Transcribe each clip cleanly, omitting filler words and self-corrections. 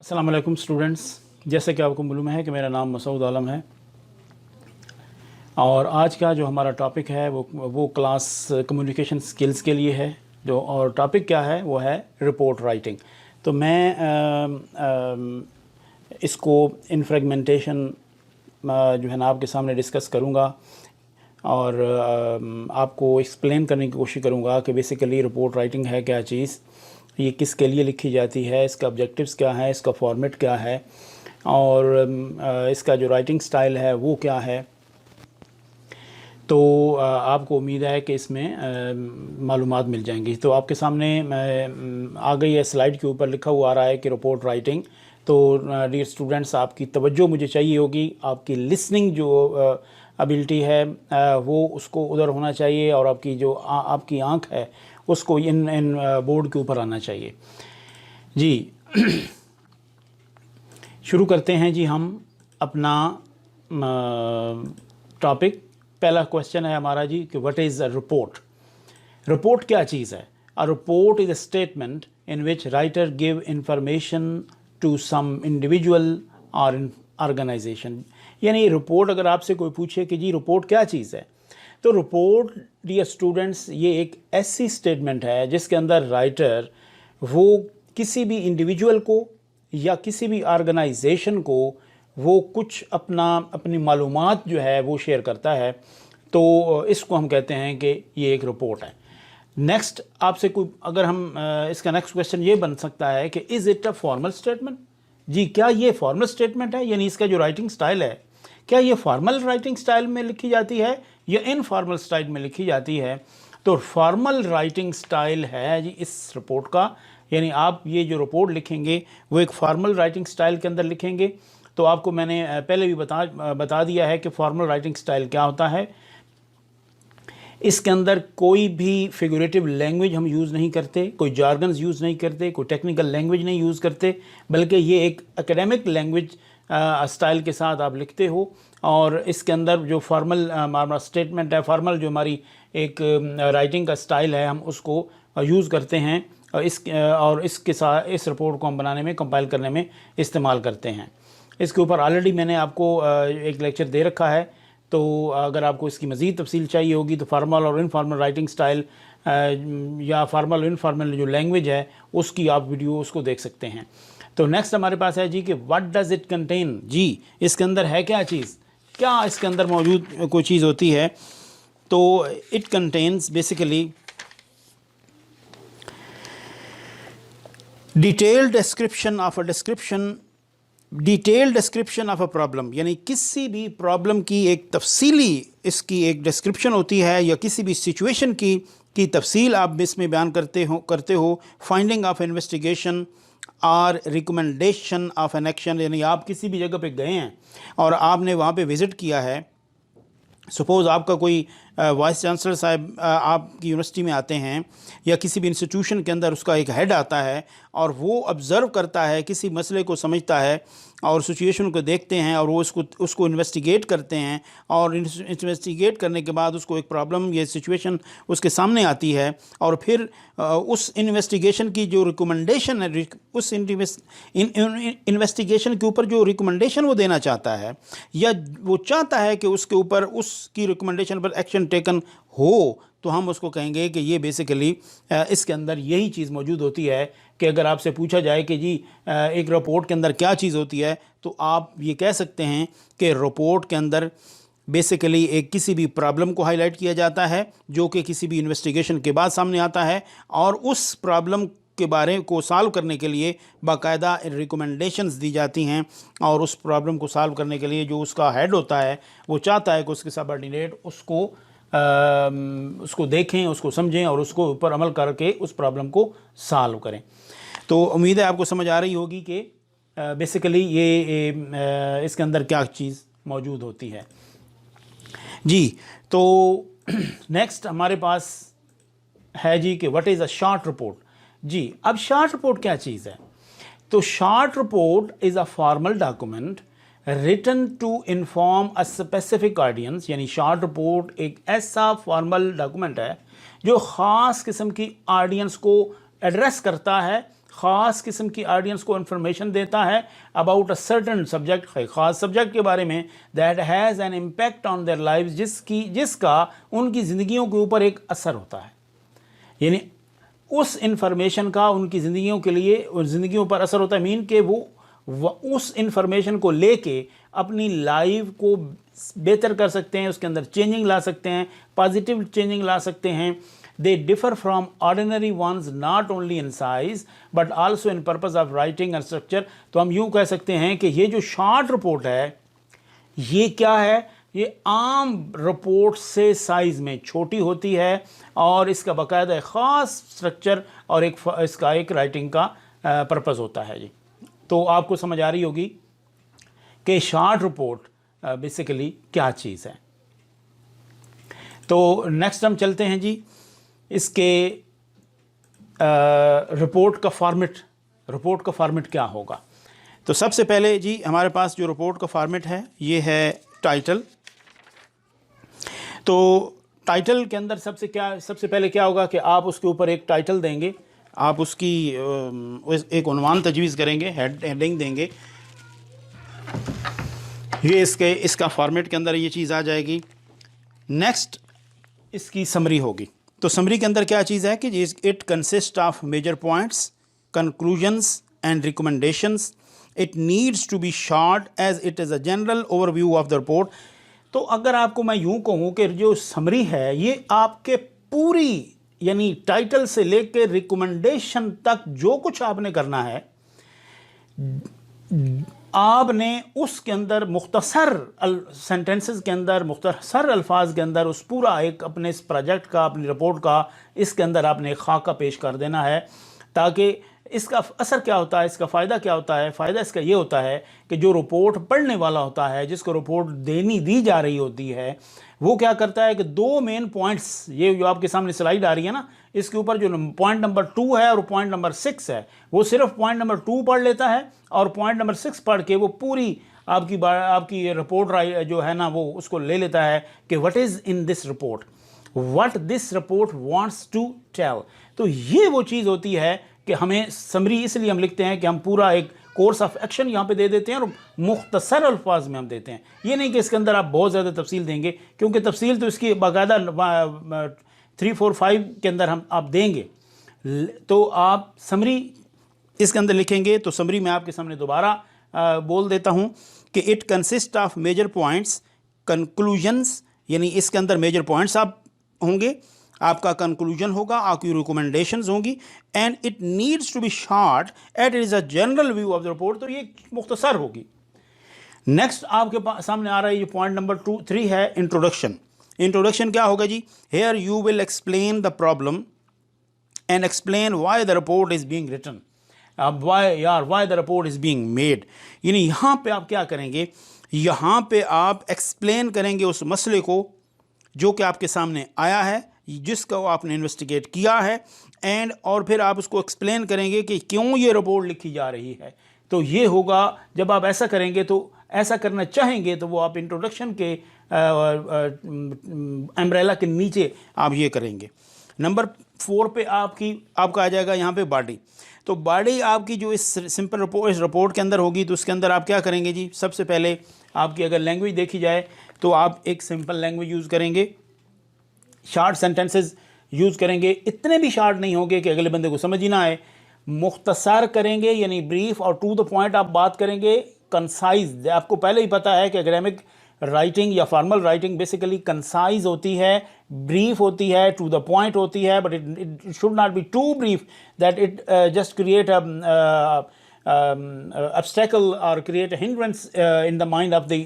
अस्सलाम वालेकुम स्टूडेंट्स, जैसे कि आपको मालूम है कि मेरा नाम मसूद आलम है और आज का जो हमारा टॉपिक है वो क्लास कम्युनिकेशन स्किल्स के लिए है। जो और टॉपिक क्या है वो है रिपोर्ट राइटिंग। तो मैं इसको इन फ्रेगमेंटेशन जो है ना आपके सामने डिस्कस करूँगा और आपको एक्सप्लेन करने की कोशिश करूँगा कि बेसिकली रिपोर्ट राइटिंग है क्या चीज़, ये किसके लिए लिखी जाती है, इसका ऑब्जेक्टिव्स क्या है, इसका फॉर्मेट क्या है और इसका जो राइटिंग स्टाइल है वो क्या है। तो आपको उम्मीद है कि इसमें मालूमात मिल जाएंगी। तो आपके सामने आ गई है, स्लाइड के ऊपर लिखा हुआ आ रहा है कि रिपोर्ट राइटिंग। तो डियर स्टूडेंट्स, आपकी तवज्जो मुझे चाहिए होगी, आपकी लिसनिंग जो एबिलिटी है वो उसको उधर होना चाहिए और आपकी जो आपकी आंख है उसको इन बोर्ड के ऊपर आना चाहिए जी। शुरू करते हैं जी हम अपना टॉपिक। पहला क्वेश्चन है हमारा जी कि what is a report. Report क्या चीज़ है? A report is a statement in which writer give information to some individual और ऑर्गेनाइजेशन। यानी रिपोर्ट, अगर आपसे कोई पूछे कि जी रिपोर्ट क्या चीज़ है, तो रिपोर्ट डियर स्टूडेंट्स ये एक ऐसी स्टेटमेंट है जिसके अंदर राइटर वो किसी भी इंडिविजुअल को या किसी भी ऑर्गेनाइजेशन को वो कुछ अपनी मालूमात जो है वो शेयर करता है। तो इसको हम कहते हैं कि ये एक रिपोर्ट है। नेक्स्ट आपसे कोई अगर हम इसका नेक्स्ट क्वेश्चन ये बन सकता है कि is it a formal statement. जी, क्या ये फॉर्मल स्टेटमेंट है? यानी इसका जो राइटिंग स्टाइल है, क्या ये फॉर्मल राइटिंग स्टाइल में लिखी जाती है या इनफॉर्मल स्टाइल में लिखी जाती है? तो फॉर्मल राइटिंग स्टाइल है जी इस रिपोर्ट का। यानी आप ये जो रिपोर्ट लिखेंगे वो एक फॉर्मल राइटिंग स्टाइल के अंदर लिखेंगे। तो आपको मैंने पहले भी बता दिया है कि फॉर्मल राइटिंग स्टाइल क्या होता है। इसके अंदर कोई भी फिगरेटिव लैंग्वेज हम यूज़ नहीं करते, कोई जार्गन्स यूज़ नहीं करते, कोई टेक्निकल लैंग्वेज नहीं यूज़ करते, बल्कि ये एक एकेडमिक लैंग्वेज स्टाइल के साथ आप लिखते हो। और इसके अंदर जो फॉर्मल हमारा स्टेटमेंट है, फॉर्मल जो हमारी एक राइटिंग का स्टाइल है, हम उसको यूज़ करते हैं और इसके साथ इस रिपोर्ट को हम बनाने में, कंपाइल करने में इस्तेमाल करते हैं। इसके ऊपर ऑलरेडी मैंने आपको एक लेक्चर दे रखा है, तो अगर आपको इसकी मज़ीद तफसील चाहिए होगी तो फॉर्मल और इनफॉर्मल राइटिंग स्टाइल या फॉर्मल और इनफॉर्मल जो लैंग्वेज है उसकी आप वीडियो उसको देख सकते हैं। तो नेक्स्ट हमारे पास है जी कि व्हाट डज़ इट कंटेन। जी, इसके अंदर है क्या चीज़, क्या इसके अंदर मौजूद कोई चीज़ होती है? तो it contains basically detailed description of a problem. यानी किसी भी प्रॉब्लम की एक तफसीली इसकी एक डिस्क्रिप्शन होती है या किसी भी सिचुएशन की तफसील आप इसमें बयान करते हो। फाइंडिंग ऑफ इन्वेस्टिगेशन और रिकमेंडेशन ऑफ एन एक्शन। यानी आप किसी भी जगह पे गए हैं और आपने वहाँ पे विज़िट किया है। सपोज़ आपका कोई वाइस चांसलर साहब आपकी यूनिवर्सिटी में आते हैं या किसी भी इंस्टीट्यूशन के अंदर उसका एक हेड आता है और वो ऑब्ज़र्व करता है, किसी मसले को समझता है और सिचुएशन को देखते हैं और वो उसको इन्वेस्टिगेट करते हैं और इन्वेस्टिगेट करने के बाद उसको एक प्रॉब्लम या सिचुएशन उसके सामने आती है और फिर उस इन्वेस्टिगेशन की जो रिकमेंडेशन है, उस इन्वेस्टिगेशन के ऊपर जो रिकमेंडेशन वो देना चाहता है या वो चाहता है कि उसके ऊपर उसकी रिकमेंडेशन पर एक्शन टेकन हो, तो हम उसको कहेंगे कि ये बेसिकली इसके अंदर यही चीज़ मौजूद होती है। कि अगर आपसे पूछा जाए कि जी एक रिपोर्ट के अंदर क्या चीज़ होती है, तो आप ये कह सकते हैं कि रिपोर्ट के अंदर बेसिकली एक किसी भी प्रॉब्लम को हाईलाइट किया जाता है जो कि किसी भी इन्वेस्टिगेशन के बाद सामने आता है और उस प्रॉब्लम के बारे को सॉल्व करने के लिए बाकायदा रिकमेंडेशंस दी जाती हैं और उस प्रॉब्लम को सॉल्व करने के लिए जो उसका हेड होता है वो चाहता है कि उसके सबऑर्डिनेट उसको देखें, उसको समझें और उसको ऊपर अमल करके उस प्रॉब्लम को सॉल्व करें। तो उम्मीद है आपको समझ आ रही होगी कि बेसिकली ये इसके अंदर क्या चीज़ मौजूद होती है जी। तो नेक्स्ट हमारे पास है जी कि what is a short report. जी, अब शॉर्ट रिपोर्ट क्या चीज़ है? तो short report is a formal document written to inform a specific audience. यानी शॉर्ट रिपोर्ट एक ऐसा फॉर्मल डॉक्यूमेंट है जो ख़ास किस्म की ऑडियंस को एड्रेस करता है, ख़ास किस्म की ऑडियंस को इन्फॉर्मेशन देता है अबाउट अ सर्टन सब्जेक्ट, ख़ास सब्जेक्ट के बारे में, that has an impact on their life, जिसका उनकी ज़िंदगियों के ऊपर एक असर होता है। यानी उस इंफॉर्मेशन का उनकी ज़िंदगियों के लिए और ज़िंदगियों पर असर होता है, मीन कि वो उस इंफॉर्मेशन को लेके अपनी लाइफ को बेहतर कर सकते हैं, उसके अंदर चेंजिंग ला सकते हैं, पॉजिटिव चेंजिंग ला सकते हैं। They differ from ordinary ones not only in size but also in purpose of writing and structure. तो हम यूँ कह सकते हैं कि ये जो शॉर्ट रिपोर्ट है ये क्या है, ये आम रिपोर्ट से साइज़ में छोटी होती है और इसका बाकायदा ख़ास स्ट्रक्चर और इसका एक राइटिंग का पर्पज़ होता है जी। तो आपको समझ आ रही होगी कि शॉर्ट रिपोर्ट बेसिकली क्या चीज़ है। तो नेक्स्ट हम चलते हैं जी इसके रिपोर्ट का फॉर्मेट क्या होगा। तो सबसे पहले जी हमारे पास जो रिपोर्ट का फॉर्मेट है ये है टाइटल। तो टाइटल के अंदर सबसे पहले क्या होगा कि आप उसके ऊपर एक टाइटल देंगे, आप उसकी एक उन्वान तजवीज़ करेंगे, हेडिंग देंगे। ये इसका फॉर्मेट के अंदर ये चीज़ आ जाएगी। नेक्स्ट इसकी समरी होगी। तो समरी के अंदर क्या चीज़ है कि it consist of major points, conclusions and recommendations. It needs to be short as it is a general overview of the report. तो अगर आपको मैं यूँ कहूँ कि जो समरी है ये आपके पूरी यानी टाइटल से लेकर रिकमेंडेशन तक जो कुछ आपने करना है, आपने उसके अंदर मुख्तसर सेंटेंसेस के अंदर, मुख्तसर अल्फाज के अंदर उस पूरा एक अपने इस प्रोजेक्ट का, अपनी रिपोर्ट का, इसके अंदर आपने एक खाका पेश कर देना है, ताकि इसका असर क्या होता है, इसका फ़ायदा क्या होता है। फ़ायदा इसका ये होता है कि जो रिपोर्ट पढ़ने वाला होता है, जिसको रिपोर्ट दी जा रही होती है, वो क्या करता है कि दो मेन पॉइंट्स, ये जो आपके सामने स्लाइड आ रही है ना, इसके ऊपर जो पॉइंट नंबर 2 है और पॉइंट नंबर 6 है, वो सिर्फ पॉइंट नंबर 2 पढ़ लेता है और पॉइंट नंबर 6 पढ़ के वो पूरी आपकी रिपोर्ट जो है ना वो उसको ले लेता है कि what is in this report, what this report wants to tell. तो ये वो चीज़ होती है कि हमें समरी इसलिए हम लिखते हैं कि हम पूरा एक कोर्स ऑफ एक्शन यहाँ पे दे देते हैं और मुख्तसर अल्फाज में हम देते हैं। ये नहीं कि इसके अंदर आप बहुत ज़्यादा तफसील देंगे, क्योंकि तफसील तो इसकी बाकायदा 3, 4, 5 के अंदर आप देंगे। तो आप समरी इसके अंदर लिखेंगे। तो समरी मैं आपके सामने दोबारा बोल देता हूँ कि it consist of major points, conclusions, यानी इसके अंदर मेजर पॉइंट्स आप होंगे, आपका कंक्लूजन होगा, आपकी रिकमेंडेशंस होंगी, and it needs to be short at it is a general view of the report. तो ये मुख्तसर होगी। नेक्स्ट आपके सामने आ रहा है ये पॉइंट नंबर 3 है इंट्रोडक्शन। इंट्रोडक्शन क्या होगा जी, here you will explain the problem and explain why the report is being written. अब why the report is being made, यानी यहाँ पे आप क्या करेंगे, यहाँ पे आप एक्सप्लेन करेंगे उस मसले को जो कि आपके सामने आया है, जिसका आपने इन्वेस्टिगेट किया है, एंड और फिर आप उसको एक्सप्लेन करेंगे कि क्यों ये रिपोर्ट लिखी जा रही है। तो ये होगा, जब आप ऐसा करेंगे तो ऐसा करना चाहेंगे तो वो आप इंट्रोडक्शन के अम्ब्रेला के नीचे आप ये करेंगे। नंबर 4 पे आपका आ जाएगा यहाँ पे बॉडी। तो बॉडी आपकी जो इस सिंपल रिपोर्ट के अंदर होगी, तो उसके अंदर आप क्या करेंगे जी, सबसे पहले आपकी अगर लैंग्वेज देखी जाए तो आप एक सिंपल लैंग्वेज यूज़ करेंगे, शार्ट सेंटेंसेस यूज़ करेंगे, इतने भी शार्ट नहीं होंगे कि अगले बंदे को समझ ही ना आए, मुख्तसर करेंगे यानी ब्रीफ और टू द पॉइंट आप बात करेंगे, कंसाइज। आपको पहले ही पता है कि एकेडमिक राइटिंग या फॉर्मल राइटिंग बेसिकली कंसाइज होती है, ब्रीफ होती है, टू द पॉइंट होती है, but it should not be too brief that it just create obstacle or create a hindrance in the mind of the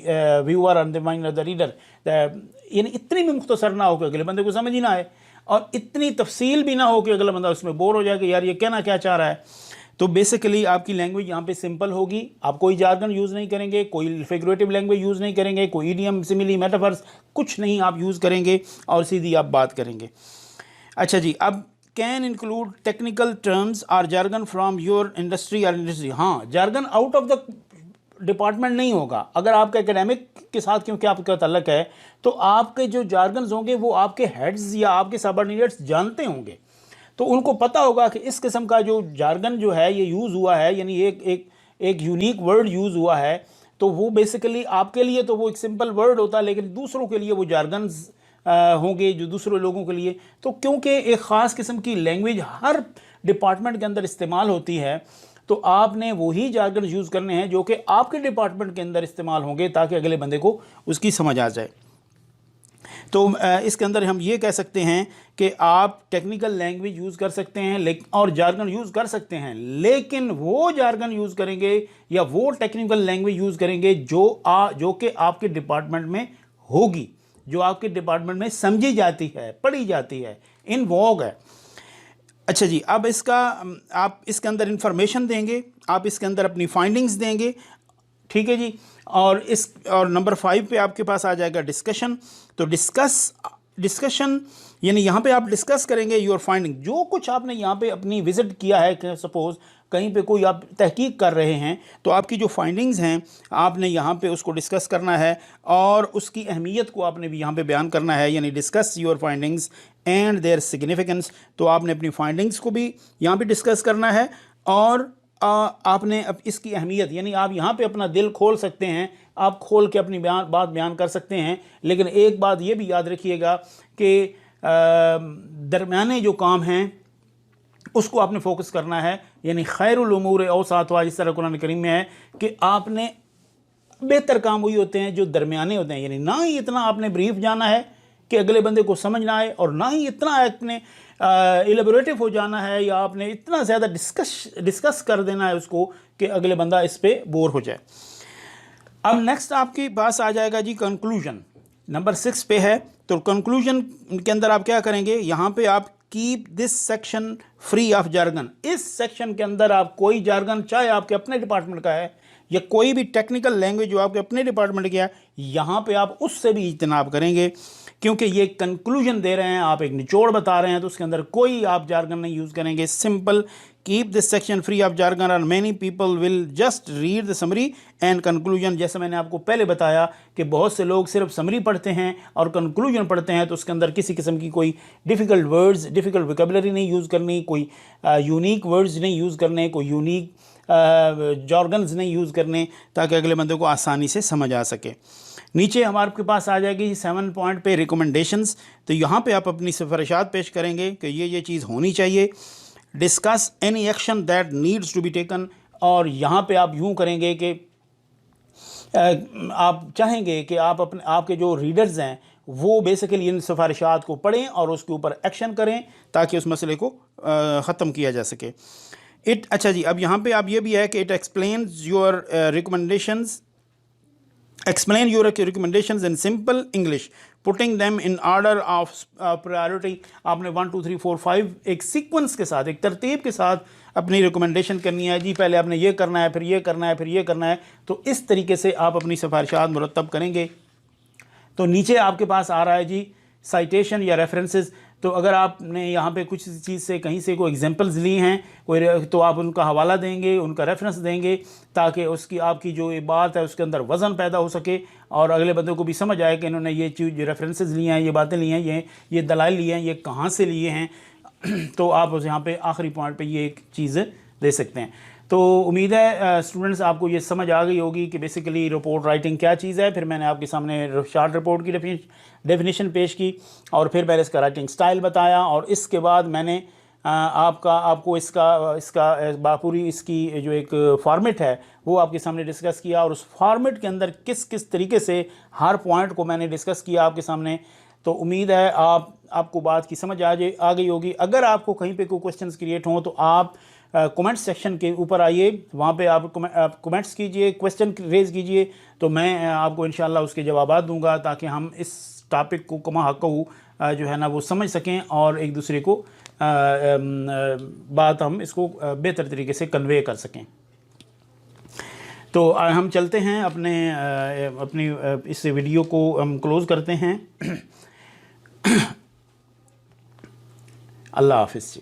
viewer and the mind of the reader। यानी इतनी भी मुख्तसर ना हो कि अगले बंदे को समझ ही ना आए, और इतनी तफसील भी ना हो कि अगला बंदा उसमें बोर हो जाए कि यार ये कहना क्या चाह रहा है। तो बेसिकली आपकी लैंग्वेज यहाँ पे सिंपल होगी, आप कोई जार्गन यूज़ नहीं करेंगे, कोई फिगरेटिव लैंग्वेज यूज़ नहीं करेंगे, कोई इडियम, सिमिली, मेटाफर्स कुछ नहीं आप यूज़ करेंगे और सीधी आप बात करेंगे। अच्छा जी, अब कैन इंक्लूड टेक्निकल टर्म्स और जार्गन फ्रॉम योर इंडस्ट्री और इंडस्ट्री। हाँ, jargon out of the department नहीं होगा। अगर आपका एकेडमिक के साथ क्योंकि आपका तल्लक है, तो आपके जो जार्गन्स होंगे वो आपके हेड्स या आपके सबऑर्डिनेट्स जानते होंगे। تو ان کو پتہ ہوگا کہ اس قسم کا جو جارگن جو ہے یہ یوز ہوا ہے، یعنی ایک یونیک ورڈ یوز ہوا ہے، تو وہ بیسیکلی آپ کے لیے تو وہ ایک سمپل ورڈ ہوتا ہے، لیکن دوسروں کے لیے وہ جارگنز ہوں گے جو دوسرے لوگوں کے لیے. تو کیونکہ ایک خاص قسم کی لینگویج ہر ڈپارٹمنٹ کے اندر استعمال ہوتی ہے، تو آپ نے وہی جارگن یوز کرنے ہیں جو کہ آپ کے ڈپارٹمنٹ کے اندر استعمال ہوں گے تاکہ اگلے بندے کو اس کی سمجھ آ جائے. تو اس کے اندر ہم یہ کہہ سکتے ہیں کہ آپ ٹیکنیکل لینگویج یوز کر سکتے ہیں اور جارگن یوز کر سکتے ہیں، لیکن وہ جارگن یوز کریں گے یا وہ ٹیکنیکل لینگویج یوز کریں گے جو کہ آپ کے ڈپارٹمنٹ میں ہوگی، جو آپ کے ڈپارٹمنٹ میں سمجھی جاتی ہے، پڑھی جاتی ہے، ان ووگ ہے. اچھا جی، اب آپ اس کے اندر انفارمیشن دیں گے، آپ اس کے اندر اپنی فائنڈنگز دیں گے، ٹھیک ہے جی. اور نمبر 5 پہ آپ کے پاس آ جائے گا ڈسکشن. تو ڈسکشن یعنی یہاں پہ آپ ڈسکس کریں گے یور فائنڈنگ، جو کچھ آپ نے یہاں پہ اپنی وزٹ کیا ہے، کہ سپوز کہیں پہ کوئی آپ تحقیق کر رہے ہیں تو آپ کی جو فائنڈنگز ہیں آپ نے یہاں پہ اس کو ڈسکس کرنا ہے اور اس کی اہمیت کو آپ نے بھی یہاں پہ بیان کرنا ہے، یعنی discuss your findings and their significance. تو آپ نے اپنی فائنڈنگز کو بھی یہاں پہ ڈسکس کرنا ہے اور آپ نے اس کی اہمیت، یعنی آپ یہاں پہ اپنا دل کھول سکتے ہیں، آپ کھول کے اپنی بات بیان کر سکتے ہیں. لیکن ایک بات یہ بھی یاد رکھیے گا کہ درمیانے جو کام ہیں اس کو آپ نے فوکس کرنا ہے، یعنی خیر الامور اوساطها، جس طرح قرآن کریم میں ہے کہ آپ نے بہتر کام وہی ہوتے ہیں جو درمیانے ہوتے ہیں، یعنی نہ ہی اتنا آپ نے بریف جانا ہے کہ اگلے بندے کو سمجھ نہ آئے، اور نہ ہی اتنا آپ نے ایلیبوریٹو ہو جانا ہے یا آپ نے اتنا زیادہ ڈسکس کر دینا ہے اس کو کہ اگلے بندہ اس پہ بور ہو جائے. اب نیکسٹ آپ کے پاس آ جائے گا جی کنکلوژن، نمبر 6 پہ ہے. تو کنکلوژن کے اندر آپ کیا کریں گے، یہاں پہ آپ keep this section free of jargon. اس سیکشن کے اندر آپ کوئی جارگن، چاہے آپ کے اپنے ڈپارٹمنٹ کا ہے یا کوئی بھی ٹیکنیکل لینگویج جو آپ کے اپنے ڈپارٹمنٹ کی ہے، یہاں پہ آپ اس سے بھی اجتناب کریں گے، کیونکہ یہ کنکلوژن دے رہے ہیں، آپ ایک نچوڑ بتا رہے ہیں، تو اس کے اندر کوئی آپ جارگن نہیں یوز کریں گے. Simple keep this section free of jargon اور many people will just read the summary and conclusion. جیسے میں نے آپ کو پہلے بتایا کہ بہت سے لوگ صرف سمری پڑھتے ہیں اور کنکلوژن پڑھتے ہیں، تو اس کے اندر کسی قسم کی کوئی ڈیفیکلٹ ورڈز، ڈیفیکلٹ ویکیبلری نہیں یوز کرنی، کوئی یونیک ورڈز نہیں یوز کرنے، کوئی یونیک جارگنز نہیں یوز کرنے، تاکہ اگلے بندے کو آسانی سے سمجھ آ سکے. نیچے ہمارے کے پاس آ جائے گی 7 پوائنٹ پہ ریکمنڈیشنز. تو یہاں پہ آپ اپنی سفارشات پیش کریں گے کہ یہ چیز ہونی چاہیے. Discuss any action that needs to be taken. اور یہاں پہ آپ یوں کریں گے کہ آپ چاہیں گے کہ آپ کے جو ریڈرز ہیں وہ بیسیکلی ان سفارشات کو پڑھیں اور اس کے اوپر ایکشن کریں تاکہ اس مسئلے کو ختم کیا جا سکے. اچھا جی، اب یہاں پہ آپ یہ بھی ہے کہ it explains your recommendations. Explain your recommendations in simple English, putting them in order of priority. آپ نے 1 2 3 4 5 ایک سیکوینس کے ساتھ، ایک ترتیب کے ساتھ اپنی ریکمنڈیشن کرنی ہے. جی پہلے آپ نے یہ کرنا ہے، پھر یہ کرنا ہے، پھر یہ کرنا ہے. تو اس طریقے سے آپ اپنی سفارشات مرتب کریں گے. تو نیچے آپ کے پاس آ رہا ہے جی سائٹیشن یا ریفرنسز. تو اگر آپ نے یہاں پہ کچھ چیز سے کہیں سے کوئی ایگزامپلز لی ہیں تو آپ ان کا حوالہ دیں گے، ان کا ریفرنس دیں گے، تاکہ اس کی آپ کی جو بات ہے اس کے اندر وزن پیدا ہو سکے اور اگلے بندے کو بھی سمجھ آئے کہ انہوں نے یہ چیز، ریفرنسز لیے ہیں، یہ باتیں لی ہیں، یہ دلائل لیے ہیں، یہ کہاں سے لیے ہیں. تو آپ یہاں پہ آخری پوائنٹ پہ یہ ایک چیز دے سکتے ہیں. تو امید ہے اسٹوڈنٹس آپ کو یہ سمجھ آ گئی ہوگی کہ بیسیکلی رپورٹ رائٹنگ کیا چیز ہے. پھر میں نے آپ کے سامنے شارٹ رپورٹ کی ڈیفینیشن پیش کی اور پھر میں نے اس کا رائٹنگ سٹائل بتایا، اور اس کے بعد میں نے آپ کو اس کا پوری اس کی جو ایک فارمیٹ ہے وہ آپ کے سامنے ڈسکس کیا، اور اس فارمیٹ کے اندر کس طریقے سے ہر پوائنٹ کو میں نے ڈسکس کیا آپ کے سامنے. تو امید ہے آپ کو بات کی سمجھ آ گئی ہوگی. اگر آپ کو کہیں پہ کوئی کوسچنز کریٹ ہوں تو آپ کومنٹ سیکشن کے اوپر آئیے، وہاں پہ آپ کومنٹس کیجئے، کوسچن ریز کیجئے، تو میں آپ کو انشاءاللہ اس کے جوابات دوں گا تاکہ ہم اس ٹاپک کو کما حقہ جو ہے نا وہ سمجھ سکیں اور ایک دوسرے کو بات ہم اس کو بہتر طریقے سے کنوے کر سکیں. تو ہم چلتے ہیں اپنی اس ویڈیو کو ہم کلوز کرتے ہیں. اللہ حافظ جی.